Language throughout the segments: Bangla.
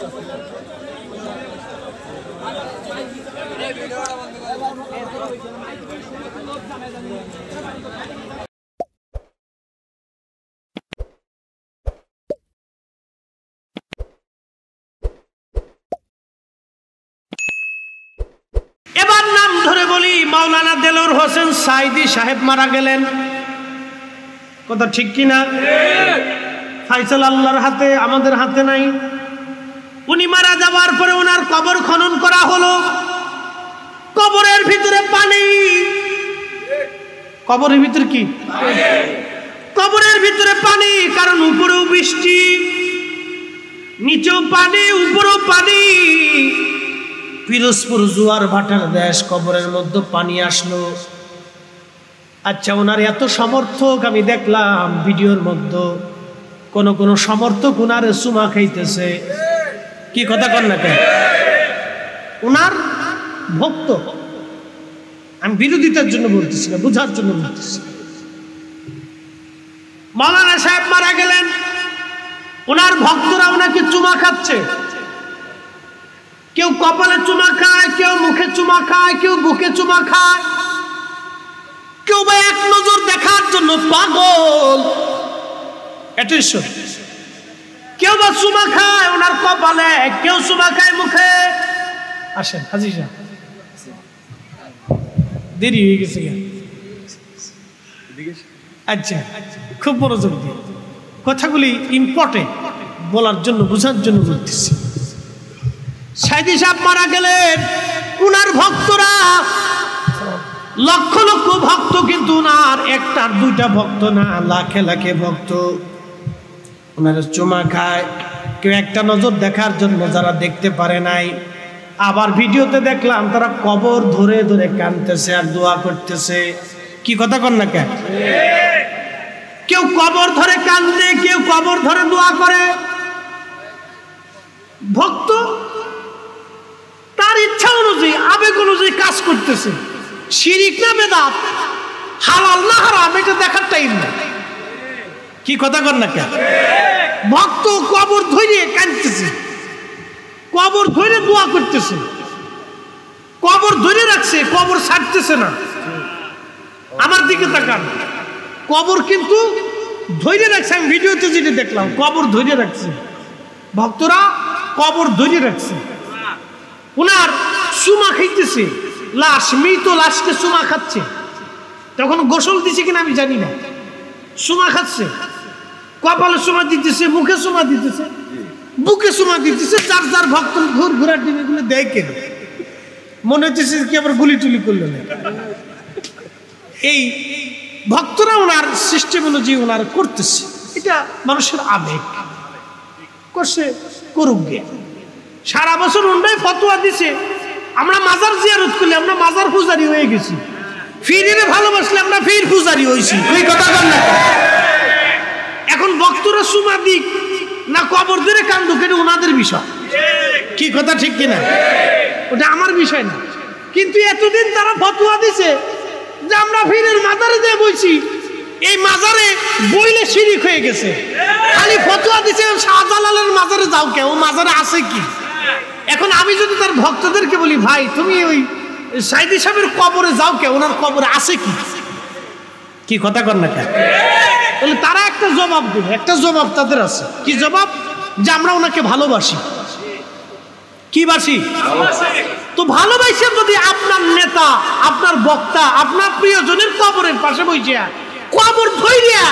এবার নাম ধরে বলি, মাওলানা দেলোর হোসেন সাইদি সাহেব মারা গেলেন। কথা ঠিক কিনা? ফাইসাল আল্লাহর হাতে, আমাদের হাতে নাই। উনি মারা যাওয়ার পরে ওনার কবর খনন করা হলো। কবরের ভিতরে পানি। কবরের ভিতরে কি? কবরের ভিতরে পানি, কারণ উপরেও বৃষ্টি, নিচেও পানি, উপরেও পানি। পিরোজপুর জোয়ার ভাটার দেশ, কবরের মধ্যে পানি আসলো। আচ্ছা, ওনার এত সমর্থক, আমি দেখলাম ভিডিওর মধ্যে কোন সমর্থক ওনার চুমা খাইতেছে। কি কথা কন না কেন? ওনার ভক্ত, আমি বিরোধিতার জন্য বলতেছি না, বুঝার জন্য বলতেছি। মাওলানা সাহেব মারা গেলেন, ওনার ভক্তরা ওনাকে চুমা খাচ্ছে। কেউ কপালে চুমা খায়, কেউ মুখে চুমা খায়, কেউ বুকে চুমা খায়, কেউ বা এক নজর দেখার জন্য পাগল। কেউ বা চুমা খায় ওনার কপালে, কেউ চুমা খায় মুখে। আসেন হাজি সাহেব, দেরি হয়ে গেছে। আচ্ছা, খুব মনোযোগ দিয়ে কথাগুলি ইম্পর্টেন্ট বলার জন্য, বোঝার জন্য বলতেছি। সাইদি সাহেব মারা গেলেন, উনার ভক্তরা লক্ষ লক্ষ ভক্ত, কিন্তু উনার একটা দুইটা ভক্ত না, লাখে লাখে ভক্ত উনার চুমা খায়। কেউ একটা নজর দেখার জন্য, যারা দেখতে পারে নাই। আবার ভিডিওতে দেখলাম তারা কবর ধরে ধরে কাঁদতেছে আর দোয়া করতেছে। কি কথা কন না কেন? কেউ কবর ধরে কাঁদে, কেউ কবর ধরে দোয়া করে। ভক্ত তার ইচ্ছা অনুযায়ী, আবেগ অনুযায়ী কাজ করতেছে। শিরিক না বেদাত, হালাল না হারাম, এটা দেখার টাইম না। কি কথা কন না কেন? ভক্ত কবর ধরে কাঁদতেছে, কবর ধরে দোয়া করতেছে, কবর ধরে রাখছে, কবর ছাড়তেছে না। আমার দিকে তাকান, কবর কিন্তু ধরে রাখছে। আমি ভিডিওতে যেটা দেখলাম, কবর ধরে রাখছে, ভক্তরা কবর ধরে রাখছে। ওনার চুমা খাইতেছে, লাশ, মৃত লাশকে চুমা খাচ্ছে। তখন গোসল দিছে কিনা আমি জানি না, চুমা খাচ্ছে, কপালে চুমা দিতেছে, মুখে চুমা দিতেছে, বুকে চুমা দিতেছে। যার যার ভক্ত ঘোরার দিন এগুলো দেয় কেন? মনে হচ্ছে কি আবার গুলি টুলি করলো না। এই ভক্তরা ওনার সিস্টেম অনুযায়ী ওনার করতেছে। এটা মানুষের আবেগ, করছে, করুক গে। সারা বছর ওনারাই ফতোয়া দিছে, আমরা মাজার জিয়ারত করলে আমরা মাজার পূজারি হয়ে গেছি, ফিরে ভালোবাসলে আমরা ফির পূজারি হয়েছি। ওই কথা বল না। এখন ভক্তরা চুমা দিক না কবর ধরে কান্দুক, এটা ওনাদের বিষয়। কি কথা ঠিক কিনা? ওটা আমার বিষয় না। কিন্তু এতদিন তারা ফতোয়া দিছে যে আমরা ফিরের মাজারে দিয়ে বইছি, এই মাজারে বইলে শিরিক হয়ে গেছে। খালি ফতোয়া দিছে শাহজালালের মাজারে যাও কে, ও মাজারে আছে কি? এখন আমি যদি তার ভক্তদেরকে বলি, ভাই তুমি ওই সাইদি সাহেবের কবরে যাও কে, ওনার কবরে আছে কি? কি কথা কর না কেন? তাহলে তারা একটা জবাব দেবে, একটা জবাব তাদের আছে। কি জবাব? যে আমরা ওনাকে ভালোবাসি। কি বাসি? তো ভালোবাসে যদি আপনার নেতা, আপনার বক্তা, আপনার প্রিয়জনের কবরের পাশে বসিয়া কবর ধইরিয়া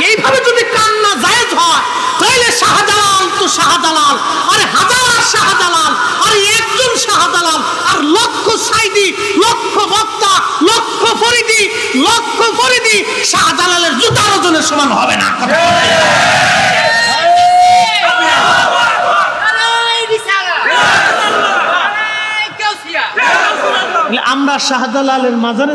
এইভাবে যদি কান্না জায়েজ হয়, তাহলে শাহজালাল তো শাহজালাল, আর হাজার শাহজালাল, আর একজন শাহজালাল, আর লক্ষ সাইদি, লক্ষ বক্তা, লক্ষ ফরিদি শাহজালালের জুতার ওজনের সমান হবে না। আমরা শাহজালালের মাজারে